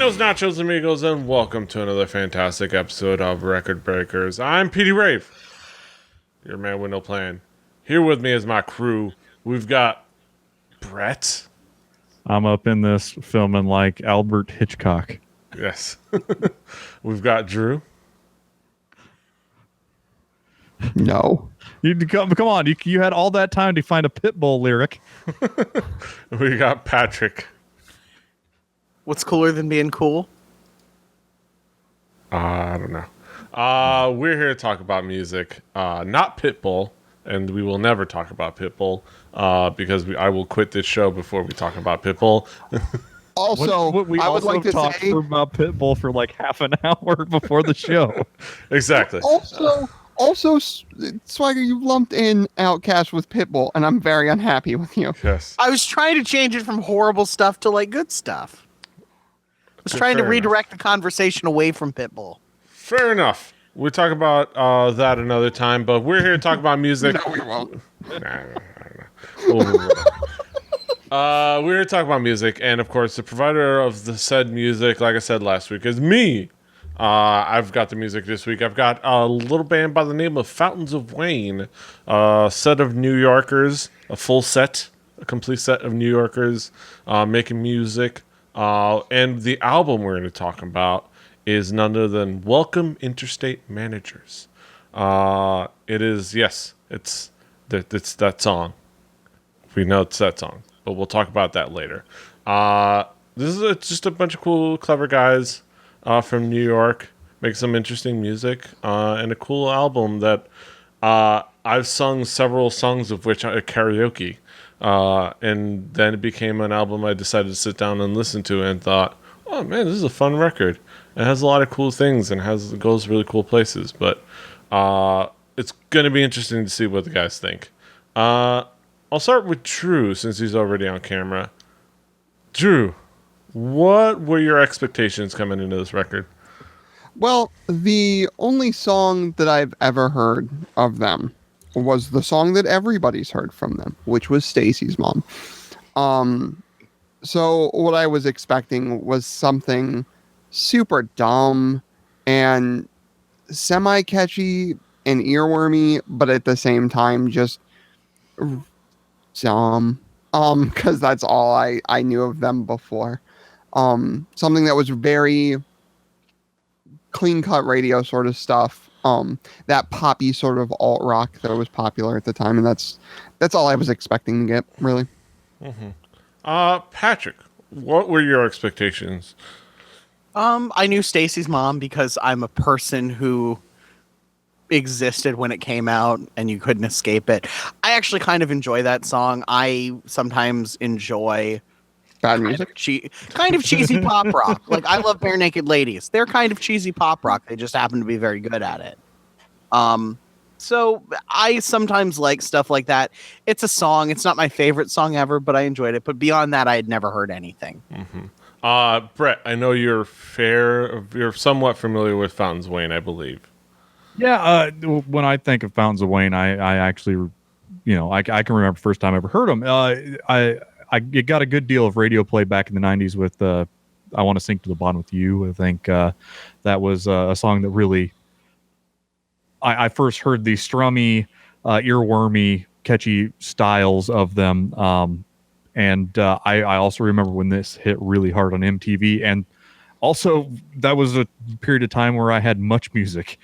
Buenos nachos, amigos, and welcome to another fantastic episode of Record Breakers. I'm Petey Rave, your man with no plan. Here with me is my crew. We've got Brett. I'm up in this filming like Albert Hitchcock. Yes. We've got Drew. No. You come on. You had all that time to find a Pitbull lyric. We got Patrick. What's cooler than being cool? I don't know. We're here to talk about music, not Pitbull, and we will never talk about Pitbull because I will quit this show before we talk about Pitbull. Also, we I would also like to talked say about Pitbull for like half an hour before the show. Exactly. Also, Swagger, you lumped in Outkast with Pitbull, and I'm very unhappy with you. Yes. I was trying to change it from horrible stuff to like good stuff. I was trying to Fair redirect the conversation away from Pitbull. Fair enough. We'll talk about that another time, but we're here to talk about music. No, we won't. I don't know. We're here to talk about music, and of course, the provider of the said music, like I said last week, is me. I've got the music this week. I've got a little band by the name of Fountains of Wayne, a set of New Yorkers, a complete set of New Yorkers making music. And the album we're going to talk about is none other than Welcome Interstate Managers. It is, yes, it's that song. We know it's that song, but we'll talk about that later. This is just a bunch of cool, clever guys from New York make some interesting music and a cool album that I've sung several songs of which are karaoke. And then it became an album I decided to sit down and listen to and thought, oh man, this is a fun record. It has a lot of cool things and goes really cool places. But it's going to be interesting to see what the guys think. I'll start with Drew since he's already on camera. Drew, what were your expectations coming into this record? Well, the only song that I've ever heard of them was the song that everybody's heard from them, which was Stacy's Mom. So what I was expecting was something super dumb and semi-catchy and earwormy, but at the same time just dumb. Because that's all I knew of them before. Something that was very clean-cut radio sort of stuff. That poppy sort of alt rock that was popular at the time, and that's all I was expecting to get, really. Mm-hmm. Patrick, what were your expectations? I knew Stacy's Mom because I'm a person who existed when it came out and you couldn't escape it. I actually kind of enjoy that song. I sometimes enjoy Bad music. Kind of cheesy pop rock. Like, I love Bare Naked Ladies. They're kind of cheesy pop rock. They just happen to be very good at it. So I sometimes like stuff like that. It's a song. It's not my favorite song ever, but I enjoyed it. But beyond that, I had never heard anything. Mm-hmm. Brett, I know you're somewhat familiar with Fountains of Wayne, I believe. Yeah. When I think of Fountains of Wayne, I actually, I can remember the first time I ever heard them. I got a good deal of radio play back in the 90s with I Want to Sink to the Bottom with You. I think that was a song that really I first heard the strummy, earwormy, catchy styles of them. And I also remember when this hit really hard on MTV. And also, that was a period of time where I had much music.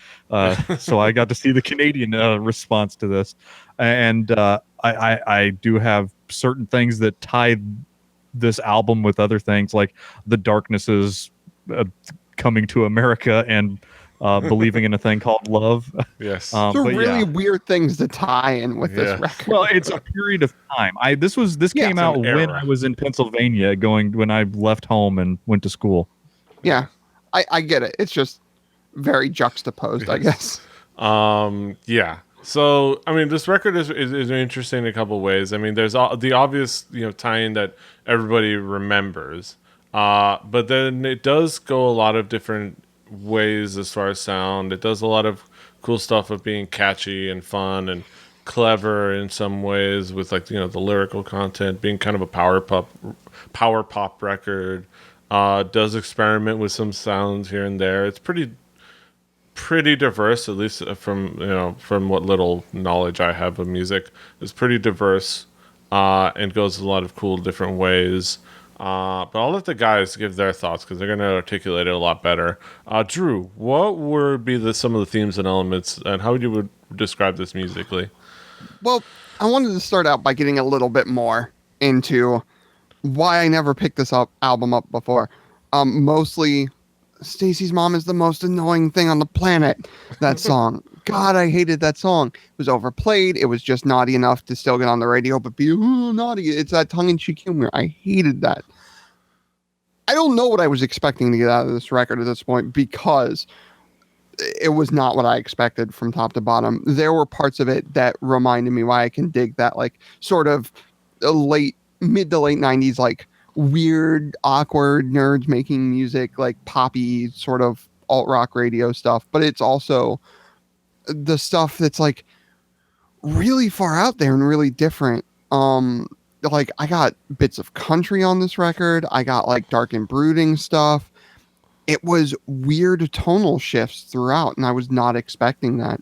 So I got to see the Canadian response to this. And I do have certain things that tie this album with other things, like the Darknesses coming to America and believing in a thing called love. Yes. They're really weird things to tie in with this record. Well, it's a period of time. This came out when I was in Pennsylvania, when I left home and went to school. Yeah, I get it. It's just very juxtaposed, I guess. Yeah. So, I mean, this record is interesting in a couple of ways. I mean, there's the obvious, tie-in that everybody remembers. But then it does go a lot of different ways as far as sound. It does a lot of cool stuff of being catchy and fun and clever in some ways with the lyrical content being kind of a power pop record. Does experiment with some sounds here and there. It's pretty diverse, at least from what little knowledge I have of music. It's pretty diverse, and goes a lot of cool different ways. But I'll let the guys give their thoughts because they're going to articulate it a lot better. Drew, what would be some of the themes and elements, and how would you describe this musically? Well, I wanted to start out by getting a little bit more into why I never picked this album up before. Mostly, Stacy's Mom is the most annoying thing on the planet. That song. God, I hated that song. It was overplayed. It was just naughty enough to still get on the radio, but be naughty. It's that tongue-in-cheek humor. I hated that. I don't know what I was expecting to get out of this record at this point because it was not what I expected from top to bottom. There were parts of it that reminded me why I can dig that, like, sort of mid to late 90s, like, weird, awkward nerds making music, like poppy sort of alt-rock radio stuff. But it's also the stuff that's like really far out there and really different. Like I got bits of country on this record. I got like dark and brooding stuff. It was weird tonal shifts throughout, and I was not expecting that.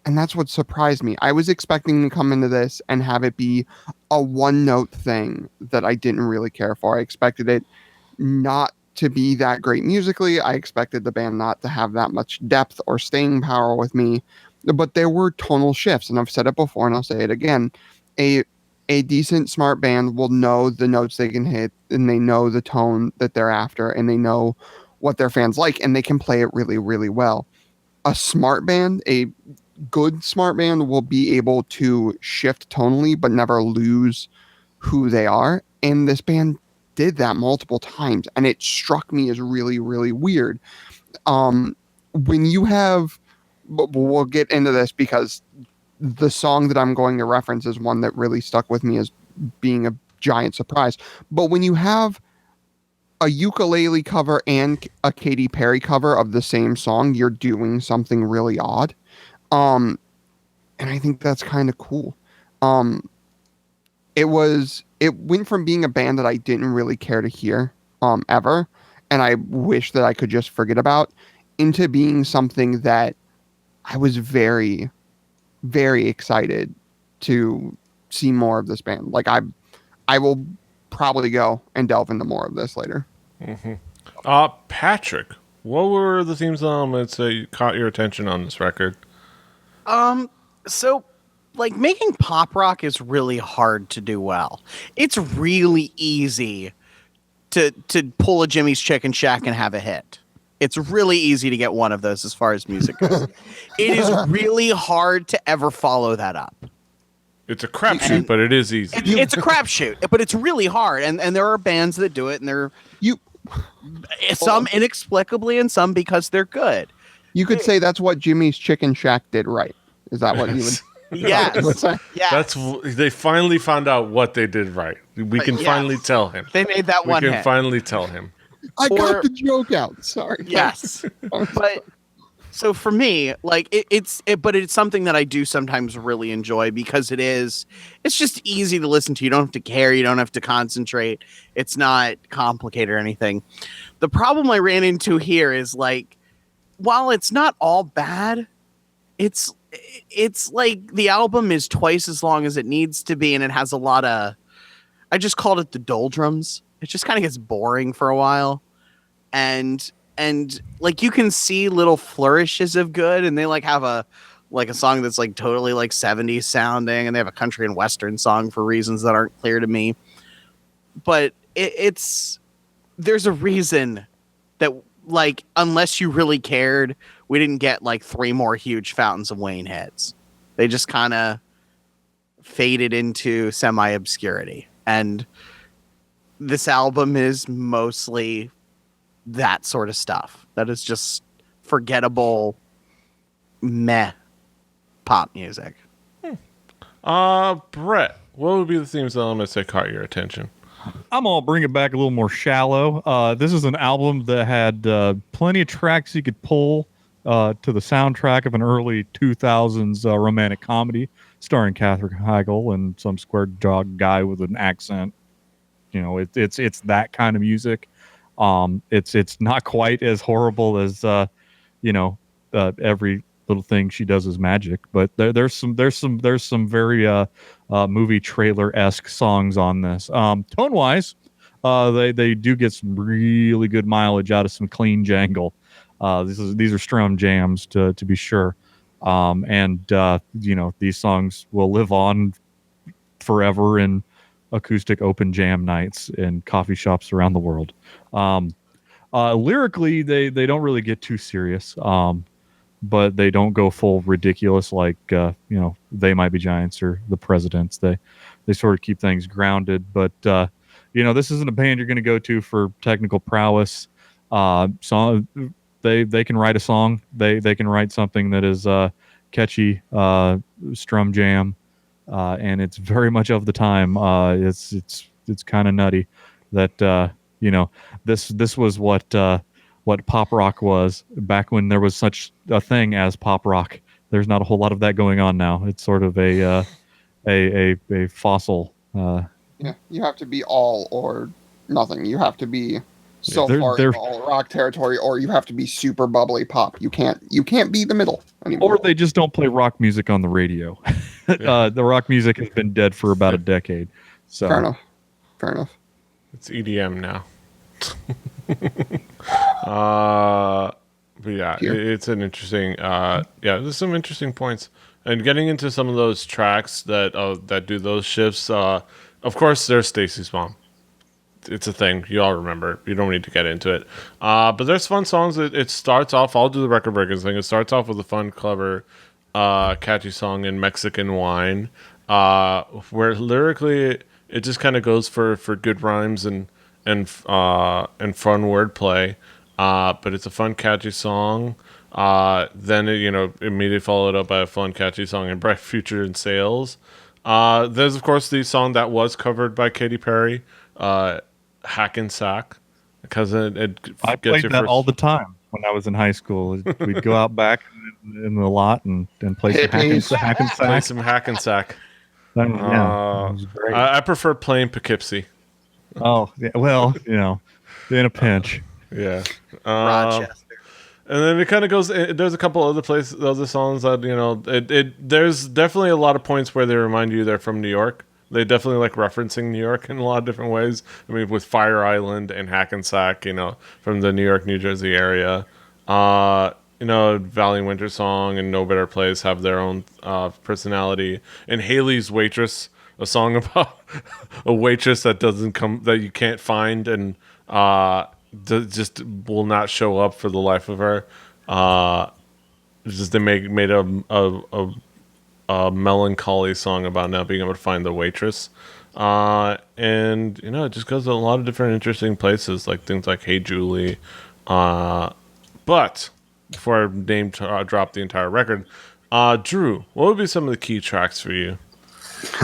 And that's what surprised me. I was expecting to come into this and have it be a one-note thing that I didn't really care for. I expected it not to be that great musically. I expected the band not to have that much depth or staying power with me. But there were tonal shifts, and I've said it before and I'll say it again. A decent, smart band will know the notes they can hit, and they know the tone that they're after, and they know what their fans like, and they can play it really, really well. A smart band, a good smart band, will be able to shift tonally but never lose who they are. And this band did that multiple times, and it struck me as really, really weird. When you have, we'll get into this because the song that I'm going to reference is one that really stuck with me as being a giant surprise. But when you have a ukulele cover and a Katy Perry cover of the same song, you're doing something really odd. And I think that's kind of cool. It went from being a band that I didn't really care to hear, ever, and I wish that I could just forget about, into being something that I was very, very excited to see more of this band. Like I will probably go and delve into more of this later. Mm-hmm. Patrick, what were the themes and elements that caught your attention on this record? So, like, making pop rock is really hard to do well. It's really easy to pull a Jimmy's Chicken Shack and have a hit. It's really easy to get one of those as far as music goes. It is really hard to ever follow that up. It's a crapshoot, but it is easy. It's a crapshoot, but it's really hard. And there are bands that do it, and some inexplicably and some because they're good. You could say that's what Jimmy's Chicken Shack did right. Is that what you would? Yes. That's they finally found out what they did right. We can finally tell him. They made that one. We can hit. finally tell him. I got the joke out. Sorry. Yes, but so for me, like but it's something that I do sometimes really enjoy because it's just easy to listen to. You don't have to care. You don't have to concentrate. It's not complicated or anything. The problem I ran into here is, like, while it's not all bad, it's like the album is twice as long as it needs to be, and it has a lot of, I just called it the doldrums. It just kind of gets boring for a while. And like you can see little flourishes of good, and they like have a song that's like totally like 70s sounding, and they have a country and western song for reasons that aren't clear to me. But there's a reason that, like, unless you really cared, we didn't get like 3 more huge Fountains of Wayne hits. They just kind of faded into semi-obscurity. And this album is mostly that sort of stuff. That is just forgettable, meh pop music. Brett, what would be the themes and elements that caught your attention? I'm gonna bring it back a little more shallow. This is an album that had plenty of tracks you could pull to the soundtrack of an early 2000s romantic comedy starring Katherine Heigl and some square-jawed guy with an accent. it's that kind of music. It's not quite as horrible as every little thing she does is magic, but there's some very movie trailer-esque songs on this. Tone wise, they do get some really good mileage out of some clean jangle. These are strum jams to be sure. These songs will live on forever in acoustic open jam nights in coffee shops around the world. Lyrically, they don't really get too serious, but they don't go full ridiculous like They Might Be Giants or The Presidents. They sort of keep things grounded. But this isn't a band you're going to go to for technical prowess. Song they can write a song. They can write something that is catchy, strum jam, and it's very much of the time. It's kind of nutty that this was what pop rock was back when there was such a thing as pop rock. There's not a whole lot of that going on now. It's sort of a fossil. Yeah, you have to be all or nothing. You have to be so far in all rock territory, or you have to be super bubbly pop. You can't be the middle anymore. Or they just don't play rock music on the radio. The rock music has been dead for about a decade. So fair enough. It's EDM now. But yeah, it's an interesting. There's some interesting points, and getting into some of those tracks that do those shifts. Of course, there's Stacy's Mom. It's a thing. You all remember. You don't need to get into it. But there's fun songs. It starts off. I'll do the record breakers thing. It starts off with a fun, clever, catchy song in Mexican Wine, where lyrically it just kind of goes for good rhymes and fun wordplay. But it's a fun, catchy song. Then immediately followed up by a fun, catchy song in Bright Future and Sales. There's of course the song that was covered by Katy Perry, Hackensack, because I played that all the time when I was in high school. We'd go out back in the lot and play some Hackensack. Play some Hackensack. It was great. I prefer playing Poughkeepsie. Oh yeah, well, in a pinch. Yeah. Rochester. And then it kind of goes. There's a couple other songs that there's definitely a lot of points where they remind you they're from New York. They definitely like referencing New York in a lot of different ways. I mean, with Fire Island and Hackensack, from the New York, New Jersey area. Valley Winter Song and No Better Place have their own personality. And Haley's Waitress, a song about a waitress that you can't find and just will not show up for the life of her. They made a melancholy song about not being able to find the waitress. It just goes to a lot of different interesting places, like things like Hey Julie. But before I drop the entire record, Drew, what would be some of the key tracks for you?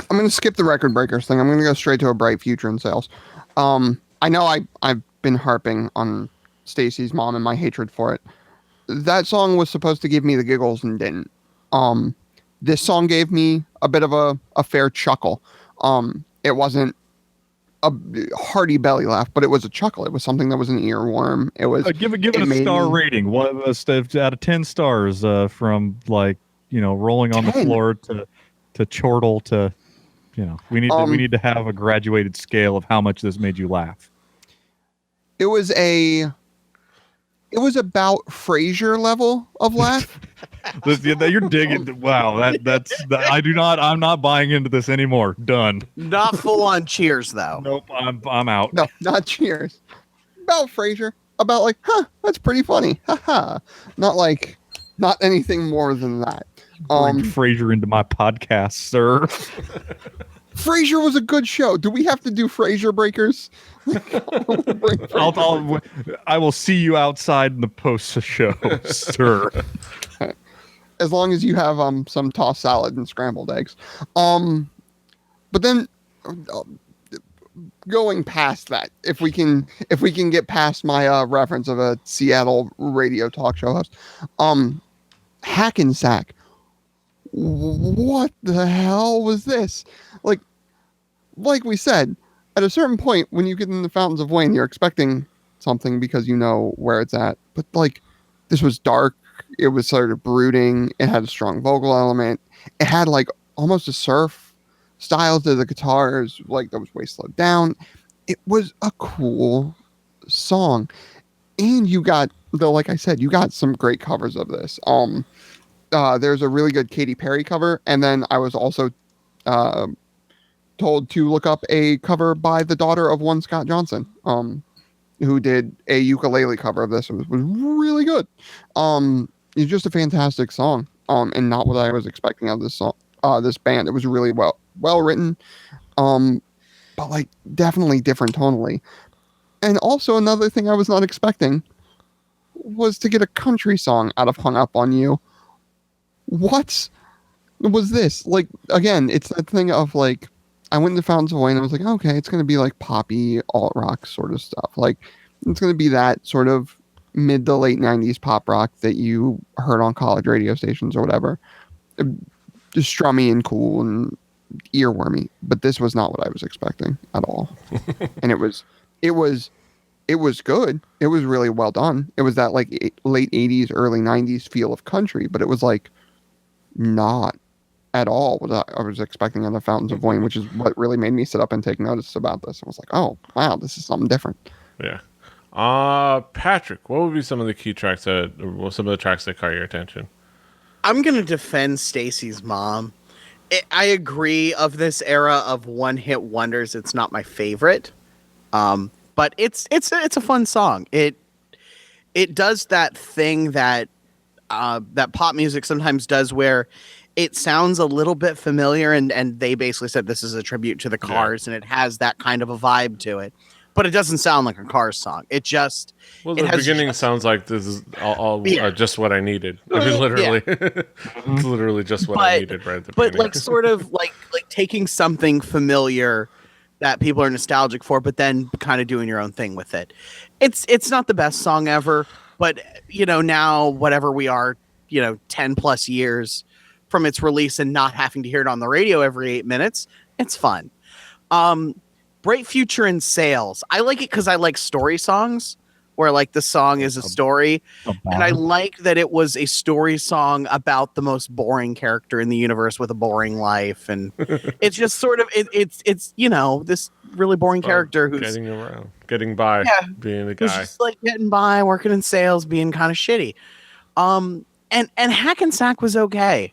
I'm going to skip the record breakers thing. I'm going to go straight to A Bright Future in Sales. I know I've been harping on Stacy's Mom and my hatred for it. That song was supposed to give me the giggles and didn't. This song gave me a bit of a fair chuckle. It wasn't a hearty belly laugh, but it was a chuckle. It was something that was an earworm. It was give it a star rating. What out of 10 stars from rolling on 10. The floor to chortle to we need to have a graduated scale of how much this made you laugh. It was about Frasier level of laugh. You're digging. Wow, I'm not buying into this anymore. Done. Not full on Cheers though. Nope, I'm out. No, not Cheers. About Frasier. About that's pretty funny. Haha. Not anything more than that. Bring Frasier into my podcast, sir. Frasier was a good show. Do we have to do Frasier breakers? I will see you outside in the post show, sir. As long as you have some tossed salad and scrambled eggs. But then going past that, if we can get past my reference of a Seattle radio talk show host, Hackensack. What the hell was this? Like we said, at a certain point, when you get in the Fountains of Wayne, you're expecting something because you know where it's at. But like, this was dark. It was sort of brooding. It had a strong vocal element. It had like almost a surf style to the guitars, like that was way slowed down. It was a cool song, and you got though, like I said, you got some great covers of this. There's a really good Katy Perry cover, and then I was also told to look up a cover by the daughter of one Scott Johnson, who did a ukulele cover of this. It was really good. It's just a fantastic song, and not what I was expecting of this song. This band. It was really well written, but like definitely different tonally. And also another thing I was not expecting was to get a country song out of Hung Up on You. What was this? Like, again, it's that thing of like, I went into Fountains of Wayne and I was like, okay, it's going to be like poppy, alt rock sort of stuff. Like, it's going to be that sort of mid to late 90s pop rock that you heard on college radio stations or whatever. Just strummy and cool and earwormy. But this was not what I was expecting at all. And it was good. It was really well done. It was that like late 80s, early 90s feel of country, but it was like not at all what I was expecting on the Fountains of Wayne, which is what really made me sit up and take notice about this. I was like, oh, wow, this is something different. Yeah. Patrick, what would be some of the key tracks some of the tracks that caught your attention? I'm going to defend Stacy's Mom. I agree, of this era of one-hit wonders, it's not my favorite. But it's a fun song. It does that thing that that pop music sometimes does, where it sounds a little bit familiar, and they basically said this is a tribute to the Cars, and it has that kind of a vibe to it. But it doesn't sound like a Cars song. It just the beginning sounds like this is all just what I needed. I mean, literally, it's literally just what I needed right at the beginning. But like sort of like taking something familiar that people are nostalgic for, but then kind of doing your own thing with it. It's not the best song ever, but now whatever we are, 10 plus years from its release and not having to hear it on the radio every 8 minutes, it's fun. Bright Future in Sales. I like it because I like story songs where like the song is a story. And I like that it was a story song about the most boring character in the universe with a boring life. And it's just sort of, it's this really boring character who's getting around, getting by, being the guy. Who's just like getting by, working in sales, being kind of shitty. And Hackensack was okay.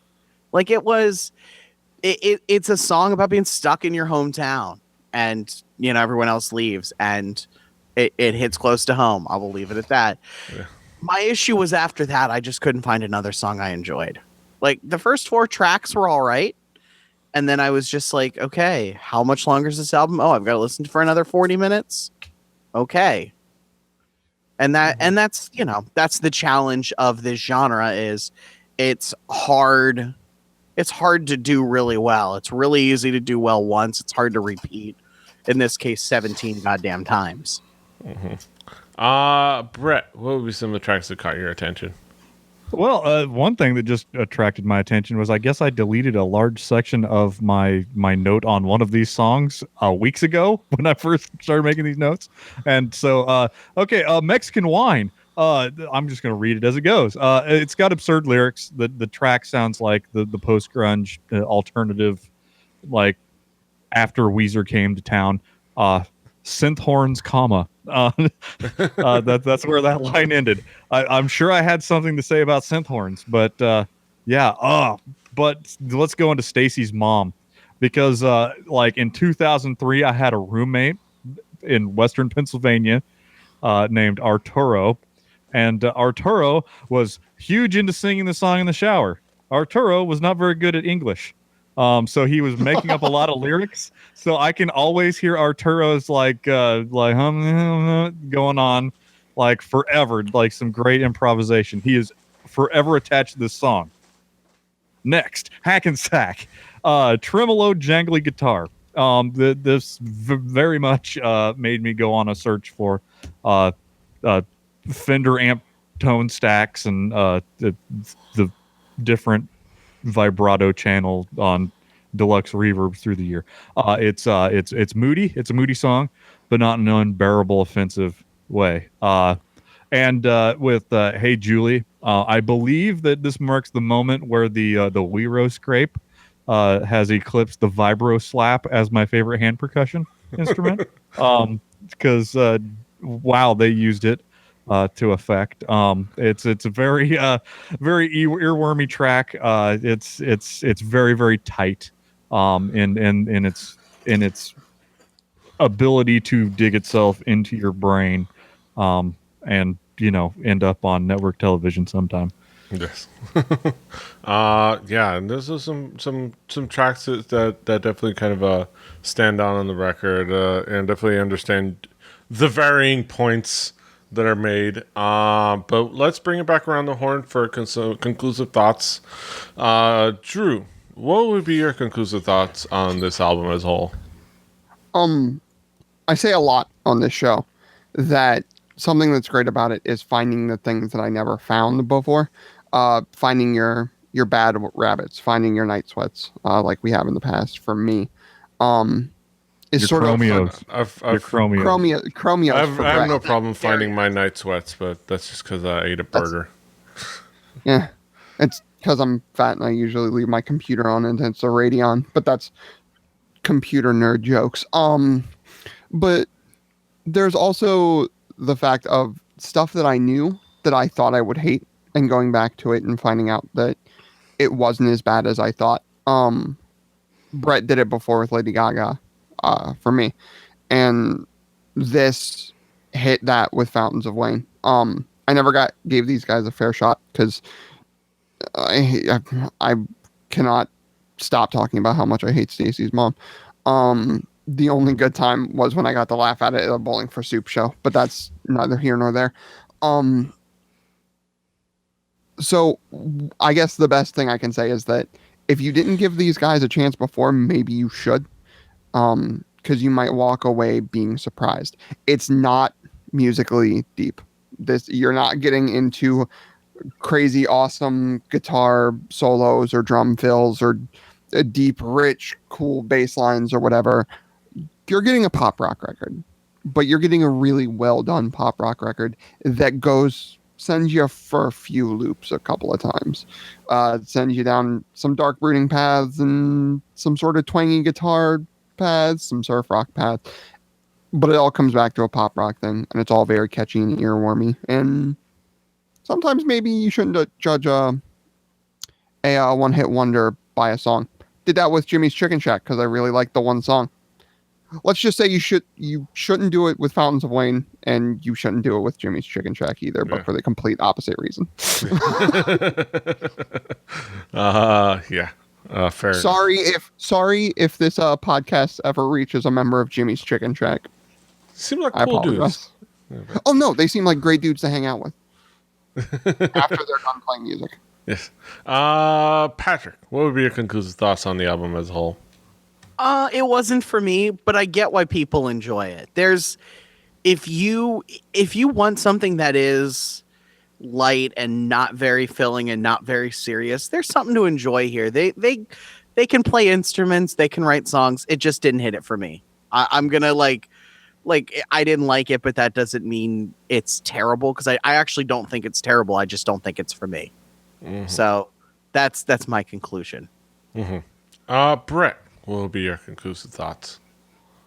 Like it's a song about being stuck in your hometown. And, everyone else leaves, and it hits close to home. I will leave it at that. Yeah. My issue was after that, I just couldn't find another song I enjoyed. Like, the first 4 tracks were all right. And then I was just like, okay, how much longer is this album? Oh, I've got to listen for another 40 minutes. Okay. And that's the challenge of this genre is it's hard. It's hard to do really well. It's really easy to do well once. It's hard to repeat. In this case, 17 goddamn times. Mm-hmm. Brett, what would be some of the tracks that caught your attention? Well, one thing that just attracted my attention was I guess I deleted a large section of my note on one of these songs weeks ago when I first started making these notes. And so, Mexican Wine. I'm just going to read it as it goes. It's got absurd lyrics. The track sounds like the post-grunge alternative, like after Weezer came to town. Synth horns, comma. That's where that line ended. I'm sure I had something to say about synth horns, but but let's go into Stacy's Mom, because like in 2003, I had a roommate in Western Pennsylvania named Arturo. And Arturo was huge into singing the song in the shower. Arturo was not very good at English. So he was making up a lot of lyrics. So I can always hear Arturo's going on like forever, like some great improvisation. He is forever attached to this song. Next, Hackensack, tremolo jangly guitar. This very much made me go on a search for Fender amp tone stacks and the different vibrato channel on deluxe reverbs through the year. It's moody. It's a moody song, but not in an unbearable, offensive way. And with Hey Julie, I believe that this marks the moment where the Wero scrape has eclipsed the vibro slap as my favorite hand percussion instrument. Because wow, they used it to effect. It's a very very earwormy track. It's very very tight. In its ability to dig itself into your brain, and end up on network television sometime. Yes. Yeah, and there's some tracks that definitely kind of stand out on the record, and definitely understand the varying points that are made. But let's bring it back around the horn for conclusive thoughts. Drew, what would be your conclusive thoughts on this album as a whole? I say a lot on this show that something that's great about it is finding the things that I never found before. Finding your bad rabbits, finding your night sweats, like we have in the past. For me, is Your sort chromios. of Chromios. chromios. I have no problem finding my night sweats, but that's just because I ate a burger. Yeah, it's because I'm fat and I usually leave my computer on and it's a Radeon, but that's computer nerd jokes. But there's also the fact of stuff that I knew that I thought I would hate, and going back to it and finding out that it wasn't as bad as I thought. Brett did it before with Lady Gaga, for me, and this hit that with Fountains of Wayne. I never gave these guys a fair shot because I cannot stop talking about how much I hate Stacey's mom. The only good time was when I got to laugh at it at a Bowling for Soup show, but that's neither here nor there. So I guess the best thing I can say is that if you didn't give these guys a chance before, maybe you should, because you might walk away being surprised. It's not musically deep. You're not getting into crazy, awesome guitar solos or drum fills or deep, rich, cool bass lines or whatever. You're getting a pop rock record, but you're getting a really well done pop rock record that sends you for a few loops a couple of times, sends you down some dark brooding paths and some sort of twangy guitar paths, some surf rock paths, but it all comes back to a pop rock thing, and it's all very catchy and earwormy. And sometimes maybe you shouldn't judge a one-hit wonder by a song. Did that with Jimmy's Chicken Shack because I really liked the one song. Let's just say you shouldn't do it with Fountains of Wayne, and you shouldn't do it with Jimmy's Chicken Shack either, but for the complete opposite reason. Yeah. Fair. Sorry if this podcast ever reaches a member of Jimmy's Chicken Shack. Seem like I cool apologize. dudes. Oh no, they seem like great dudes to hang out with after they're done playing music. Yes. Patrick, what would be your conclusive thoughts on the album as a whole? It wasn't for me, but I get why people enjoy it. If you want something that is light and not very filling and not very serious, there's something to enjoy here. They can play instruments, they can write songs. It just didn't hit it for me. I'm gonna like I didn't like it, but that doesn't mean it's terrible, because I actually don't think it's terrible. I just don't think it's for me. Mm-hmm. So that's my conclusion. Mm-hmm. Brett, what will be your conclusive thoughts?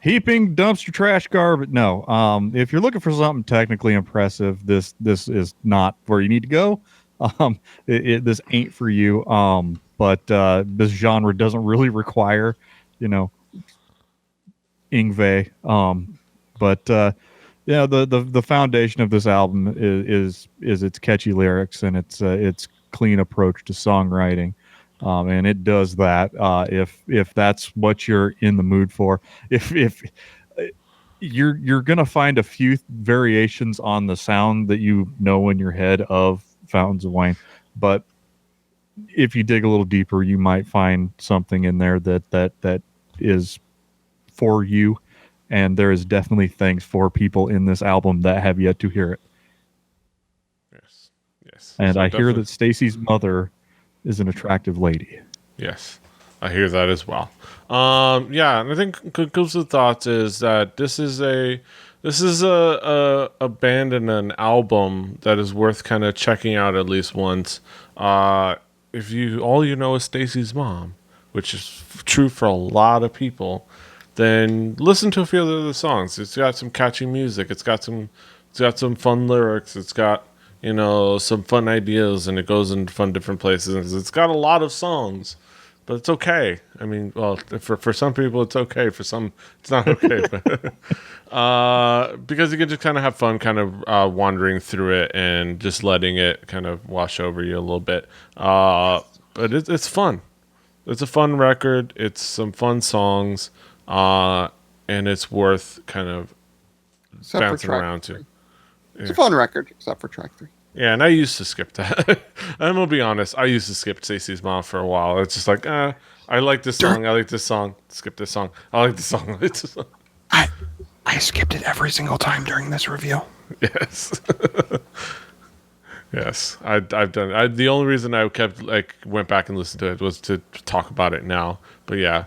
Heaping dumpster trash garbage. No. If you're looking for something technically impressive, this is not where you need to go. This ain't for you. But this genre doesn't really require, Ingve. But the foundation of this album is its catchy lyrics and its clean approach to songwriting. And it does that. If that's what you're in the mood for, if you're gonna find a few variations on the sound that in your head of Fountains of Wayne, but if you dig a little deeper, you might find something in there that is for you. And there is definitely things for people in this album that have yet to hear it. Yes. And so I hear that Stacy's mother is an attractive lady. Yes. I hear that as well. Yeah, and I think conclusive thoughts is that this is a band and an album that is worth kind of checking out at least once. If you all you know is Stacy's mom, which is true for a lot of people, then listen to a few of the songs. It's got some catchy music. It's got some fun lyrics. It's got some fun ideas, and it goes into fun different places. It's got a lot of songs. But it's okay. I mean, well, for some people it's okay. For some, it's not okay. But because you can just kind of have fun, kind of wandering through it and just letting it kind of wash over you a little bit. But it's fun. It's a fun record. It's some fun songs, and it's worth kind of bouncing around to. It's a fun record, except for track 3. Yeah, and I used to skip that. I'm gonna be honest. I used to skip Stacey's Mom for a while. It's just like, I like this song. I like this song. Skip this song. I like this song. I like this song. I skipped it every single time during this review. Yes. Yes, I've done. The only reason I went back and listened to it was to talk about it now. But yeah,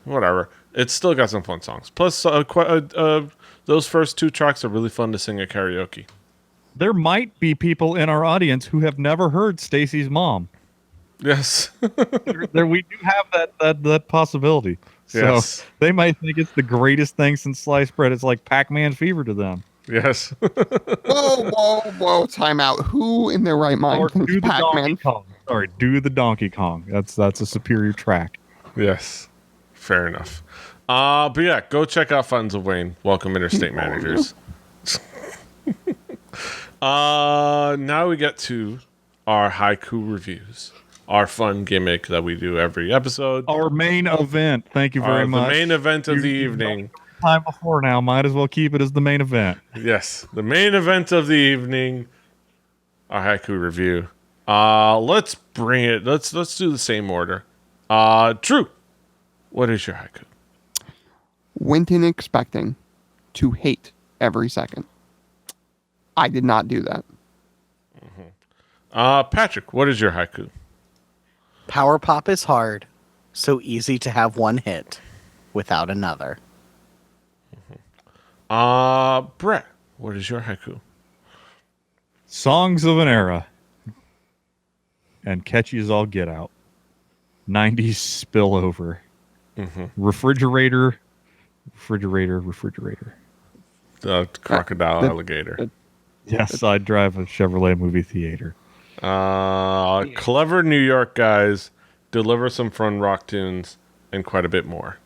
whatever. It's still got some fun songs. Plus, those first 2 tracks are really fun to sing at karaoke. There might be people in our audience who have never heard Stacy's mom. Yes. We do have that possibility. So Yes. they might think it's the greatest thing since sliced bread. It's like Pac-Man fever to them. Yes. Whoa! Time out. Who in their right mind Or thinks do the Pac-Man? Donkey Kong. Sorry, do the Donkey Kong. That's a superior track. Yes. Fair enough. But yeah, go check out Fountains of Wayne. Welcome, Interstate Managers. Now we get to our haiku reviews, our fun gimmick that we do every episode. Our main event. Thank you very much. The main event of the evening. Time before now. Might as well keep it as the main event. Yes, the main event of the evening. Our haiku review. Let's bring it. Let's do the same order. Drew, what is your haiku? Went in expecting to hate every second. I did not do that. Patrick, what is your haiku? Power pop is hard, so easy to have one hit without another. Brett, what is your haiku? Songs of an era. And catchy as all get out. 90s spillover. Refrigerator. The crocodile alligator. Yes, I drive a Chevrolet movie theater. Clever New York guys deliver some fun rock tunes and quite a bit more.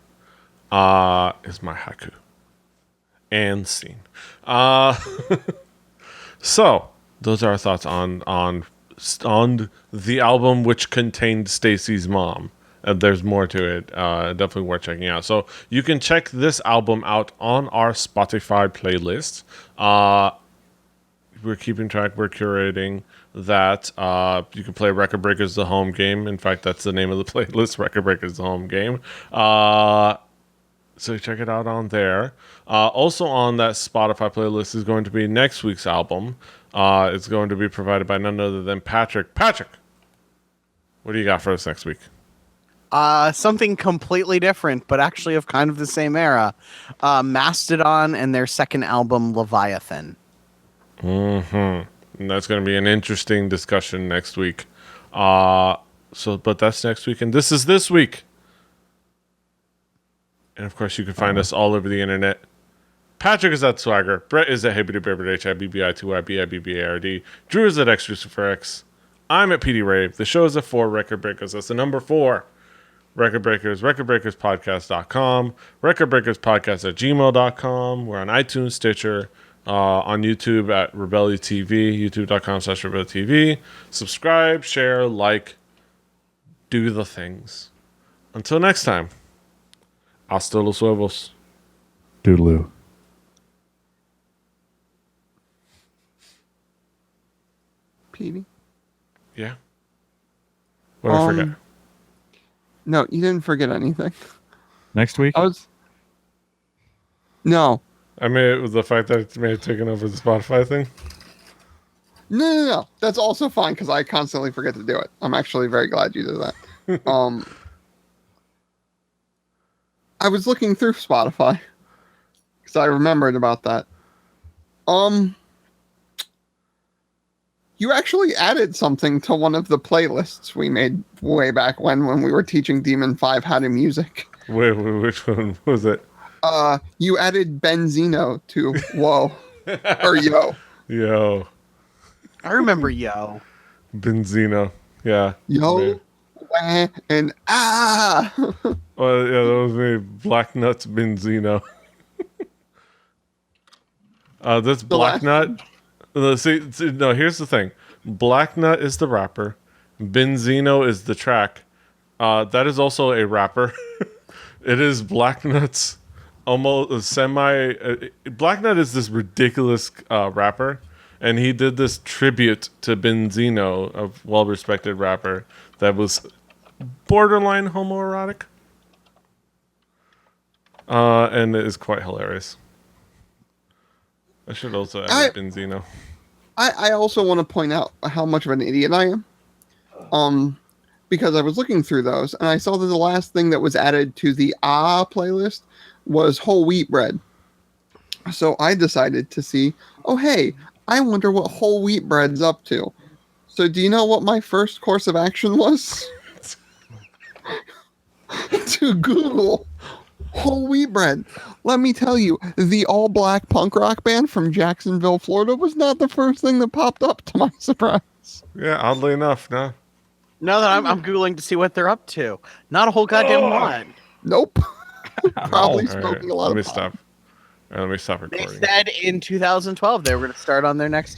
Is my haiku. And scene. So those are our thoughts on the album which contained Stacy's mom. There's more to it. Definitely worth checking out. So you can check this album out on our Spotify playlist. We're keeping track. We're curating that. You can play Record Breakers the home game. In fact, that's the name of the playlist, Record Breakers the home game. So check it out on there. Also on that Spotify playlist is going to be next week's album. It's going to be provided by none other than Patrick. Patrick, what do you got for us next week? Something completely different, but actually of kind of the same era. Mastodon and their second album, Leviathan. And that's going to be an interesting discussion next week. But that's next week, and this is this week. And of course, you can find us all over the internet. Patrick is at Swagger. Brett is at HIBBI2YBIBBIBBARD. Drew is at X. I'm at Petey Rave. The show is at 4 Record Breakers. That's the number 4. Record Breakers, recordbreakerspodcast.com, recordbreakerspodcast@gmail.com. We're on iTunes, Stitcher, on YouTube at Rebellia TV, youtube.com/Rebellia TV. Subscribe, share, like, do the things. Until next time, hasta los huevos. Doodaloo. Petey? Yeah? What did I forget? No, you didn't forget anything. Next week? No. I mean, it was the fact that it may have taken over the Spotify thing. No. That's also fine because I constantly forget to do it. I'm actually very glad you did that. I was looking through Spotify because I remembered about that. You actually added something to one of the playlists we made way back when we were teaching Demon 5 how to music. Wait, which one was it? You added Benzino to Whoa. Or Yo. Yo. I remember Yo. Benzino. Yeah. Yo. Man. Wah, and ah. Well, yeah, that was me. Black Nuts Benzino. That's Black Nut. See, no, here's the thing. Black Nut is the rapper. Benzino is the track. That is also a rapper. It is Black Nut's almost semi. Black Nut is this ridiculous rapper, and he did this tribute to Benzino, a well-respected rapper that was borderline homoerotic, and it is quite hilarious. I should also add Benzino. I also want to point out how much of an idiot I am. Because I was looking through those and I saw that the last thing that was added to the playlist was whole wheat bread. So I decided to see, oh, hey, I wonder what whole wheat bread's up to. So do you know what my first course of action was? To Google whole wheat bread. Let me tell you, the all-black punk rock band from Jacksonville, Florida was not the first thing that popped up, to my surprise. Yeah, oddly enough, no. Now that I'm Googling to see what they're up to. Not a whole goddamn lot. Nope. Probably All right, smoking a lot let me of pot. stop. All right, let me stop They recording. said in 2012 they were going to start on their next album.